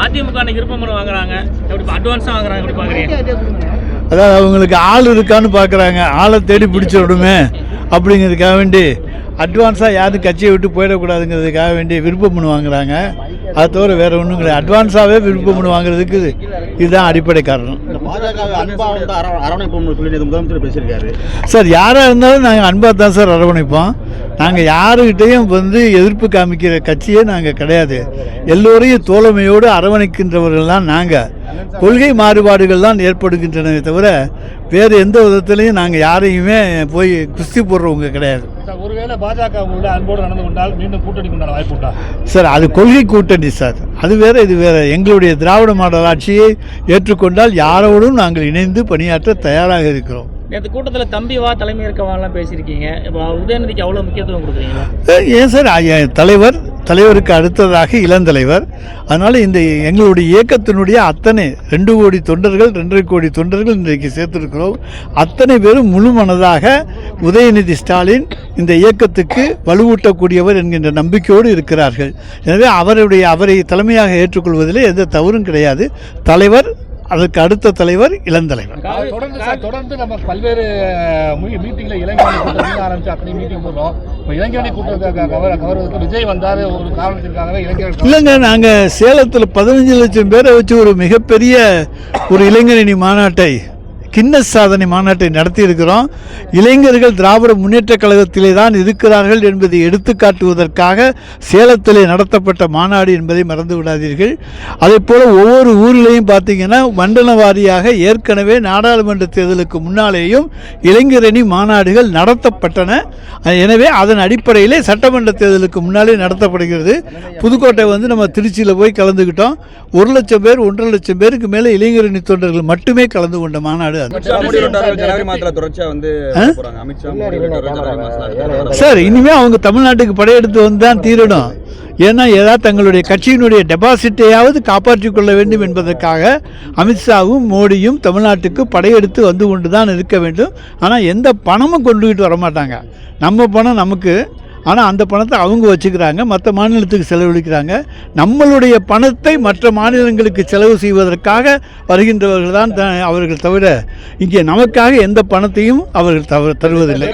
அதிமுக விருப்பம் வாங்குறாங்க, அட்வான்ஸா வாங்குறாங்க, எப்படி பாக்குறீங்க? அதாவது அவங்களுக்கு ஆள் இருக்கான்னு பார்க்குறாங்க, ஆளை தேடி பிடிச்ச விடுமே அப்படிங்கிறதுக்காக வேண்டி அட்வான்ஸாக யாரும் கட்சியை விட்டு போயிடக்கூடாதுங்கிறதுக்காக வேண்டி விருப்பம் பண்ணி வாங்குறாங்க. அதை தவிர வேறு ஒன்றும் கிடையாது. அட்வான்ஸாகவே விருப்பம் பண்ணி வாங்குறதுக்கு இதுதான் அடிப்படை காரணம். சார் யாராக இருந்தாலும் நாங்கள் அன்பாக தான் சார் அரவணைப்போம். நாங்கள் யாருக்கிட்டையும் எதிர்ப்பு காமிக்கிற கட்சியே நாங்கள் கிடையாது. எல்லோரையும் தோழமையோடு அரவணைக்கின்றவர்கள் தான் நாங்கள். கொள்கை மாறுபாடுகள் தான் ஏற்படுகின்றனவே தவிர வேறு எந்த விதத்திலையும் நாங்கள் யாரையுமே போய் குஸ்தி போடுறவங்க கிடையாது. ஒருவேளை பாஜக அன்போடு நடந்து கொண்டால் மீண்டும் கூட்டணி கொண்டாட வாய்ப்பு உண்டா சார்? அது கொள்கை கூட்டணி சார், அது வேற இது வேற. எங்களுடைய திராவிட மாடல் ஆட்சியை ஏற்றுக்கொண்டால் யாரோடும் நாங்கள் இணைந்து பணியாற்ற தயாராக இருக்கிறோம். நேற்று கூட்டத்தில் தம்பி வா தலைமை இருக்கவாலாம் பேசியிருக்கீங்க. இப்போ உதயநிதிக்கு அவ்வளோ முக்கியத்துவம் கொடுக்குறீங்களா? ஏன் சார், தலைவருக்கு அடுத்ததாக இளந்தலைவர். அதனால் இந்த எங்களுடைய இயக்கத்தினுடைய அத்தனை 2 கோடி தொண்டர்கள் 2.5 கோடி தொண்டர்கள் இன்றைக்கு சேர்த்திருக்கிறோம். அத்தனை பேரும் முழு மனதாக உதயநிதி ஸ்டாலின் இந்த இயக்கத்துக்கு வலுவூட்டக்கூடியவர் என்கின்ற நம்பிக்கையோடு இருக்கிறார்கள். எனவே அவரை தலைமையாக ஏற்றுக்கொள்வதில் எந்த தவறும் கிடையாது. தலைவர், அதற்கு அடுத்த தலைவர் இளந்தலைவர். தொடர்ந்து நம்ம பல்வேறு மீட்டிங்ல இளைஞரணி கூட்டம் ஆரம்பிச்சு அத்தனை மீட்டிங் போடுறோம். இப்போ இளைஞரணி கூட்டத்தை கவர்வதற்கு விஜய் வந்தாரு ஒரு காரணத்திற்காகவே இளைஞர்கள் இல்லைங்க, நாங்கள் சேலத்தில் 15 லட்சம் பேரை வச்சு ஒரு மிகப்பெரிய ஒரு இளைஞரணி மாநாட்டை, கின்னஸ் சாதனை மாநாட்டை நடத்தி இருக்கிறோம். இளைஞர்கள் திராவிட முன்னேற்ற கழகத்திலே தான் இருக்கிறார்கள் என்பதை எடுத்துக்காட்டுவதற்காக சேலத்திலே நடத்தப்பட்ட மாநாடு என்பதை மறந்து விடாதீர்கள். அதே போல் ஒவ்வொரு ஊரிலையும் பார்த்தீங்கன்னா மண்டல வாரியாக ஏற்கனவே நாடாளுமன்ற தேர்தலுக்கு முன்னாலேயும் இளைஞரணி மாநாடுகள் நடத்தப்பட்டன. எனவே அதன் அடிப்படையிலே சட்டமன்ற தேர்தலுக்கு முன்னாலே நடத்தப்படுகிறது. புதுக்கோட்டை நம்ம திருச்சியில் போய் கலந்துக்கிட்டோம். 1 லட்சம் பேர் 1.5 லட்சம் பேருக்கு மேலே இளைஞரணி தொண்டர்கள் மட்டுமே கலந்து கொண்ட மாநாடு. சார் இனிமே அவங்க தமிழ்நாட்டுக்கு படையெடுத்து வந்துதான் தீரணும். ஏன்னா ஏதாவது தங்களுடைய கட்சியினுடைய டெபாசிட்டையாவது காப்பாற்றிக் கொள்ள வேண்டும் என்பதற்காக அமித்ஷாவும் மோடியும் தமிழ்நாட்டுக்கு படையெடுத்து வந்து கொண்டு தான் இருக்க வேண்டும். ஆனால் எந்த பணமும் கொண்டுகிட்டு வரமாட்டாங்க. நம்ம பணம் நமக்கு, ஆனால் அந்த பணத்தை அவங்க வச்சுக்கிறாங்க, மற்ற மாநிலத்துக்கு செலவழிக்கிறாங்க. நம்மளுடைய பணத்தை மற்ற மாநிலங்களுக்கு செலவு செய்வதற்காக வருகின்றவர்கள் தான் அவர்கள் தவிர இங்கே நமக்காக எந்த பணத்தையும் அவர்கள் தருவதில்லை.